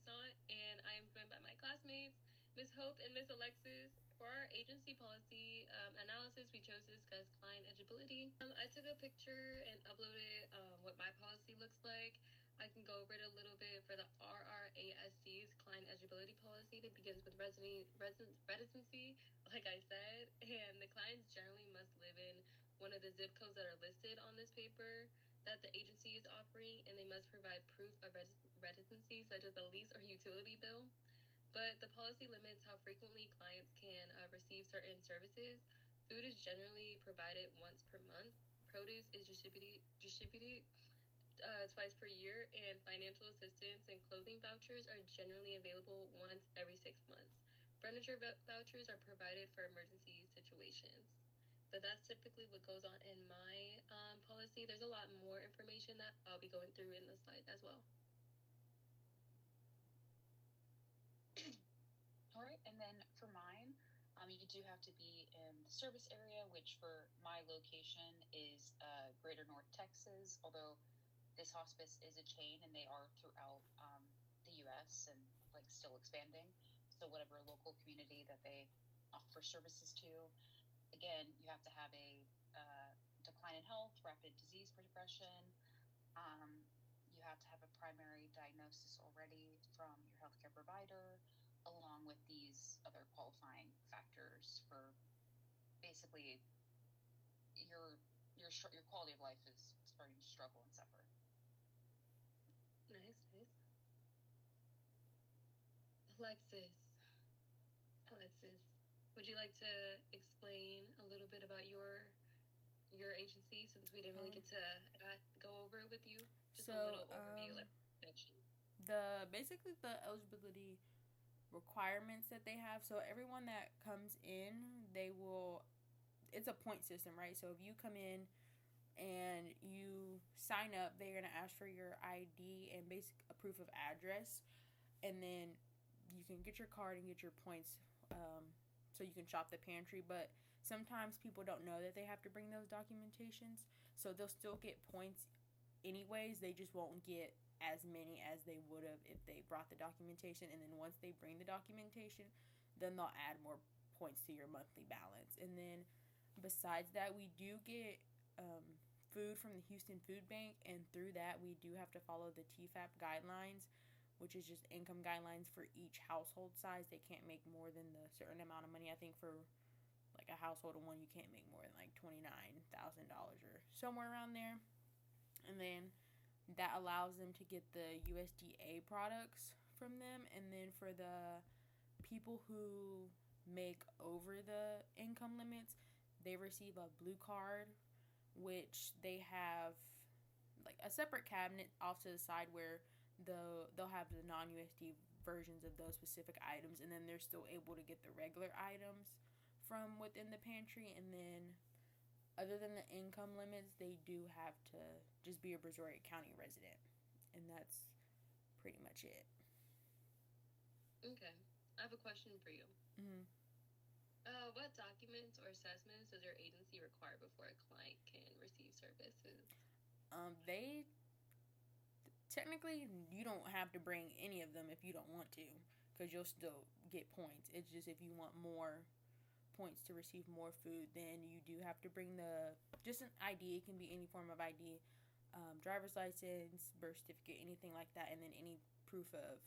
Toussaint, and I am joined by my classmates, Ms. Hope and Ms. Alexis. For our agency policy analysis, we chose to discuss client eligibility. I took a picture and uploaded what my policy looks like. I can go over it a little bit. For the RRASC's client eligibility policy, that begins with residency, like I said, and the clients generally must live in one of the zip codes that are listed on this paper that the agency is offering, and they must provide proof of residency, such as a lease or utility bill. But the policy limits how frequently clients can receive certain services. Food is generally provided once per month. Produce is distributed twice per year, and financial assistance and clothing vouchers are generally available once every 6 months. Furniture vouchers are provided for emergency situations. So that's typically what goes on in my policy. There's a lot more information that I'll be going through in the slide as well. All right, and then for mine, you do have to be in the service area, which for my location is Greater North Texas, although this hospice is a chain and they are throughout the U.S. and like still expanding. So whatever local community that they offer services to, again, you have to have a decline in health, rapid disease progression. You have to have a primary diagnosis already from your healthcare provider, along with these other qualifying factors for basically your quality of life is starting to struggle and suffer. Nice. Alexis, would you like to explain a little bit about your agency, since we didn't really get to go over it with you? Just a little overview, basically the eligibility requirements that they have. So everyone that comes in, it's a point system, right? So if you come in and you sign up, they're going to ask for your ID and a proof of address, and then you can get your card and get your points, so you can shop the pantry. But sometimes people don't know that they have to bring those documentations, so they'll still get points anyways. They just won't get as many as they would have if they brought the documentation. And then once they bring the documentation, then they'll add more points to your monthly balance. And then besides that, we do get food from the Houston Food Bank, and through that we do have to follow the TFAP guidelines, which is just income guidelines for each household size. They can't make more than the certain amount of money. I think for like a household of one, you can't make more than like $29,000 or somewhere around there. And then that allows them to get the USDA products from them. And then for the people who make over the income limits, they receive a blue card, which they have like a separate cabinet off to the side where they'll have the non-USD versions of those specific items, and then they're still able to get the regular items from within the pantry. And then other than the income limits, they do have to just be a Brazoria County resident, and that's pretty much it. Okay, I have a question for you. Mm-hmm. What documents or assessments does your agency require before a client can receive services? They technically, you don't have to bring any of them if you don't want to, because you'll still get points. It's just if you want more points to receive more food, then you do have to bring just an ID. It can be any form of ID, driver's license, birth certificate, anything like that, and then any proof of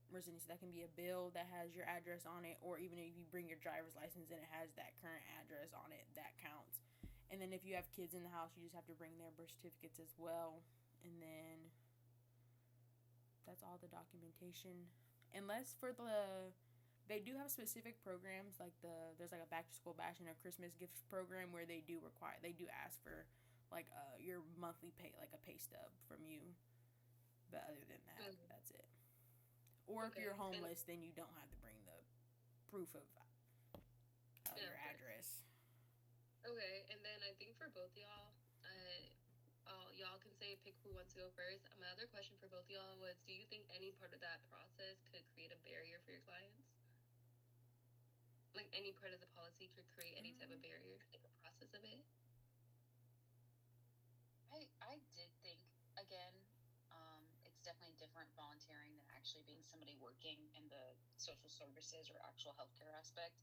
residency. That can be a bill that has your address on it, or even if you bring your driver's license and it has that current address on it, that counts. And then if you have kids in the house, you just have to bring their birth certificates as well. And then that's all the documentation. Unless they do have specific programs, like there's like a back to school bash and a Christmas gift program where they do ask for like your monthly pay, like a pay stub from you. But other than that, that's it. Or if you're homeless, then you don't have to bring the proof of your address. Okay, and then I think for both y'all, y'all can pick who wants to go first. My other question for both y'all was, do you think any part of that process could create a barrier for your clients? Like any part of the policy could create any type of barrier to the process of it? I did think, again, it's definitely different volunteering than somebody working in the social services or actual healthcare aspect.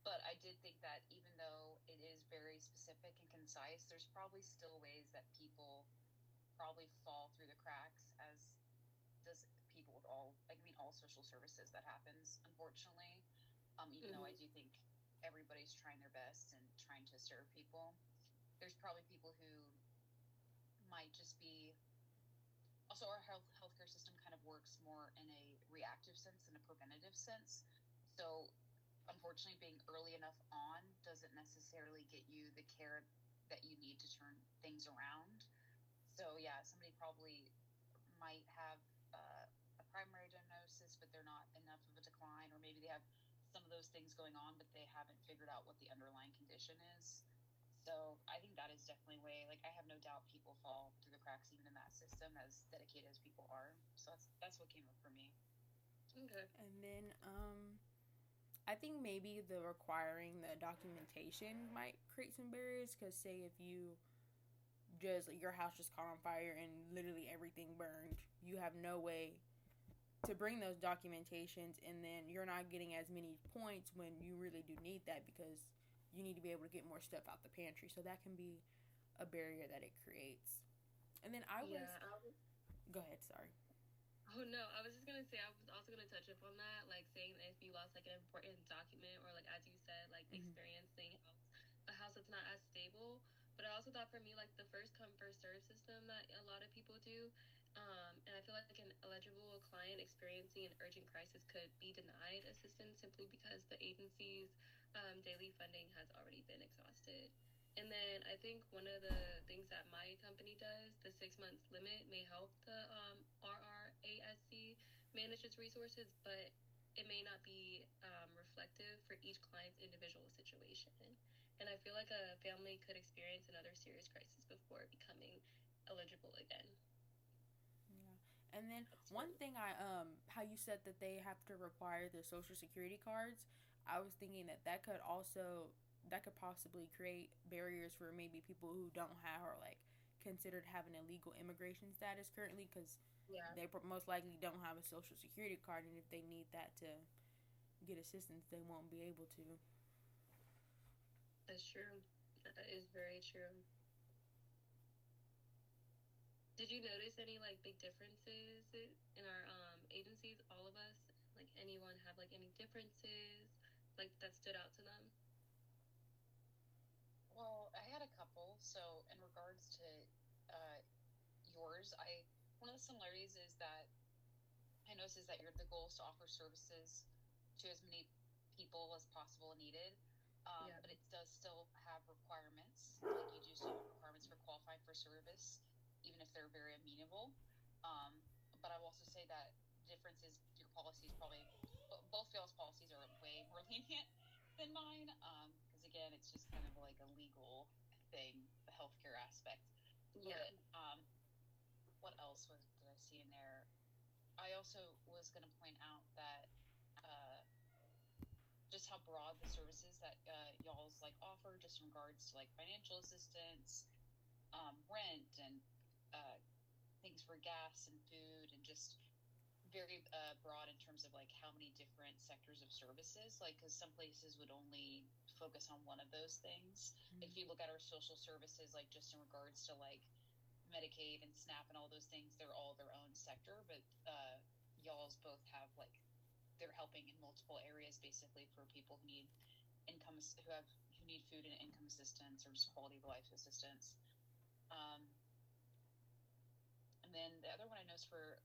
But I did think that even though it is very specific and concise, there's probably still ways that people probably fall through the cracks, as does people with all social services. That happens, unfortunately. Even though I do think everybody's trying their best and trying to serve people, there's probably people who might just be. Also, our healthcare system kind of works more in a reactive sense than a preventative sense. So, unfortunately, being early enough on doesn't necessarily get you the care that you need to turn things around. So, yeah, somebody probably might have a primary diagnosis, but they're not enough of a decline, or maybe they have some of those things going on, but they haven't figured out what the underlying condition is. So I think that is definitely a way. Like, I have no doubt people fall through the cracks even in that system, as dedicated as people are. So that's what came up for me. Okay. And then I think maybe the requiring the documentation might create some barriers, because say if you just your house just caught on fire and literally everything burned, you have no way to bring those documentations, and then you're not getting as many points when you really do need that, because you need to be able to get more stuff out the pantry. So that can be a barrier that it creates. And then go ahead, sorry. Oh no, I was just gonna say, I was also gonna touch up on that, like saying that if you lost like an important document, or like as you said, like experiencing a house that's not as stable. But I also thought for me, like the first come first serve system that a lot of people do, and I feel like an eligible client experiencing an urgent crisis could be denied assistance simply because the agency's daily funding has already been exhausted. And then I think one of the things that my company does, the 6 months limit, may help the RRASC manage its resources, but it may not be reflective for each client's individual situation. And I feel like a family could experience another serious crisis before becoming eligible again. And then one thing how you said that they have to require the social security cards, I was thinking that could possibly create barriers for maybe people who don't have, or like considered having illegal immigration status currently, because they most likely don't have a social security card, and if they need that to get assistance, they won't be able to. That's true. That is very true. Did you notice any like big differences in our agencies? All of us, like anyone, have like any differences like that stood out to them? Well, I had a couple. So in regards to yours, I one of the similarities is that I noticed is that the goal is to offer services to as many people as possible and needed. But it does still have requirements. Like, you do still have requirements for qualifying for service, even if they're very amenable. But I will also say that the difference is your policies probably, both y'all's policies are way more lenient than mine. Because again, it's just kind of like a legal thing, the healthcare aspect. Yeah. But what else did I see in there? I also was going to point out that just how broad the services that y'all's like offer, just in regards to like financial assistance, rent, and things for gas and food, and just very broad in terms of like how many different sectors of services. Like, because some places would only focus on one of those things. If you look at our social services, like just in regards to like Medicaid and SNAP and all those things, they're all their own sector, but y'all's both have like they're helping in multiple areas, basically, for people who need who need food and income assistance, or just quality of life assistance. And then the other one I noticed for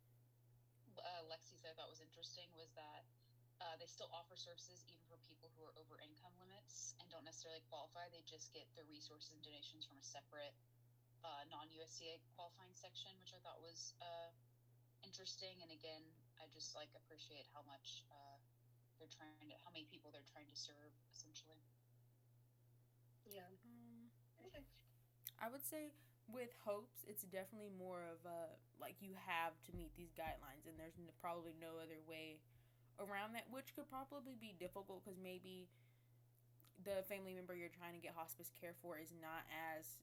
Lexi's that I thought was interesting was that they still offer services even for people who are over income limits and don't necessarily qualify. They just get the resources and donations from a separate non-USDA qualifying section, which I thought was interesting. And again, I just like appreciate how much how many people they're trying to serve, essentially. Yeah. I would say with hopes, it's definitely more of a like you have to meet these guidelines, and there's probably no other way around that, which could probably be difficult because maybe the family member you're trying to get hospice care for is not as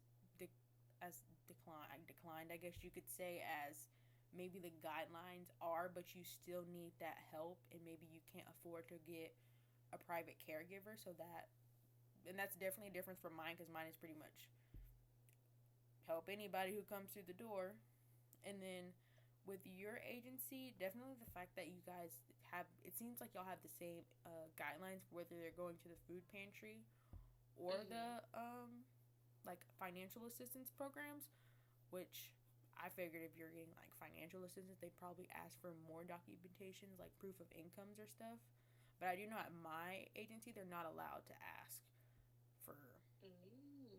declined, I guess you could say, as maybe the guidelines are, but you still need that help, and maybe you can't afford to get a private caregiver. So that, and that's definitely a difference from mine, because mine is pretty much help anybody who comes through the door. And then with your agency, definitely the fact that you guys have, it seems like y'all have the same guidelines for whether they're going to the food pantry or the like financial assistance programs, which I figured if you're getting like financial assistance, they'd probably ask for more documentations, like proof of incomes or stuff. But I do know at my agency, they're not allowed to ask for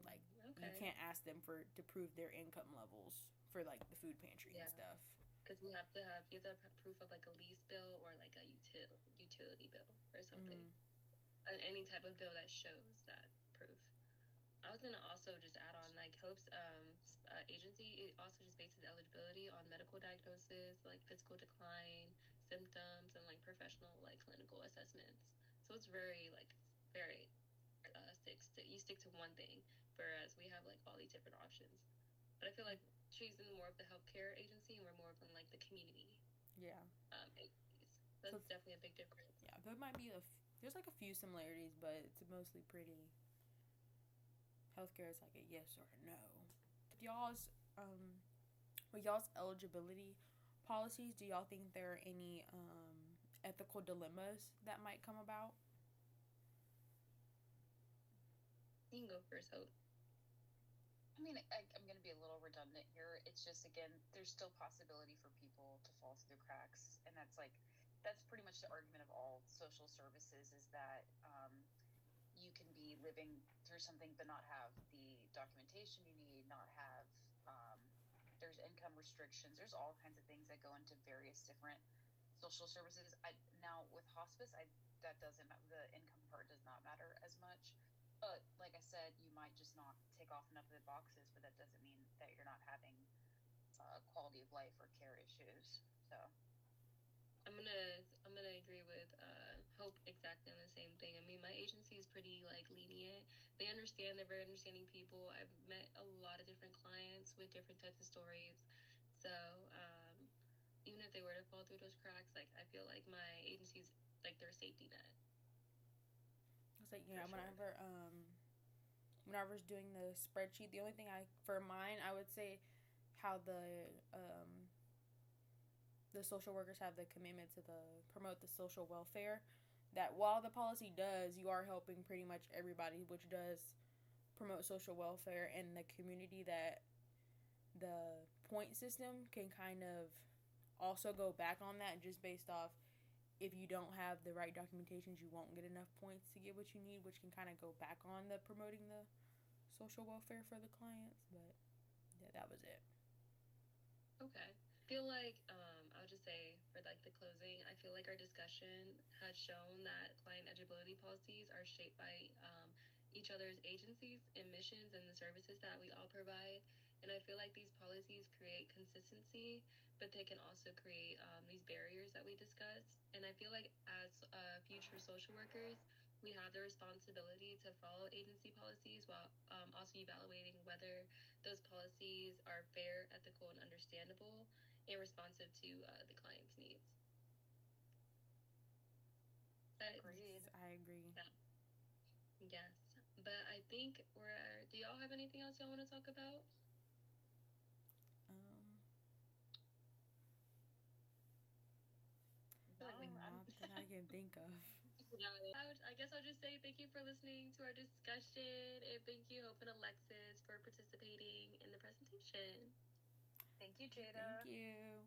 like, you can't ask them for to prove their income levels for like the food pantry and stuff. Because you have to have proof of like a lease bill or like a utility bill or something. Any type of bill that shows that proof. I was gonna also just add on like Hope's agency. It also just bases eligibility on medical diagnosis, like physical decline, symptoms, and like professional like clinical assessments. So it's very you stick to one thing, whereas we have like all these different options. But I feel like she's in more of the healthcare agency, and we're more of in like the community. Yeah. Agencies. That's definitely a big difference. Yeah, there might be there's like a few similarities, but it's mostly pretty. Healthcare is like a yes or a no. With y'all's eligibility policies, do y'all think there are any ethical dilemmas that might come about? You can go first, Hope. I mean, I'm going to be a little redundant here. It's just, again, there's still possibility for people to fall through the cracks. And that's pretty much the argument of all social services, is that you can be living through something but not have the documentation you need, not have, there's income restrictions. There's all kinds of things that go into various different social services. Now, with hospice, the income part does not matter as much. But like I said, you might just not tick off enough of the boxes, but that doesn't mean that you're not having quality of life or care issues. So I'm gonna agree with Hope exactly on the same thing. I mean, my agency is pretty like lenient. They understand. They're very understanding people. I've met a lot of different clients with different types of stories. So even if they were to fall through those cracks, like I feel like my agency's like their safety net. It's like, yeah, whenever I was doing the spreadsheet, the only thing for mine, I would say how the social workers have the commitment to promote the social welfare. That while the policy does, you are helping pretty much everybody, which does promote social welfare, and the community, that the point system can kind of also go back on that, just based off, if you don't have the right documentations, you won't get enough points to get what you need, which can kind of go back on the promoting the social welfare for the clients. But yeah, that was it. Okay. I feel like I'll just say for like the closing, I feel like our discussion has shown that client eligibility policies are shaped by each other's agencies and missions and the services that we all provide. And I feel like these policies create consistency, but they can also create these barriers that we discussed. And I feel like as future social workers, we have the responsibility to follow agency policies while also evaluating whether those policies are fair, ethical, and understandable, and responsive to the client's needs. agreed. I agree. Yes. But I think do y'all have anything else y'all want to talk about? Not that I can think of. I guess I'll just say thank you for listening to our discussion, and thank you, Hope and Alexis, for participating in the presentation. Thank you, Jada. Thank you.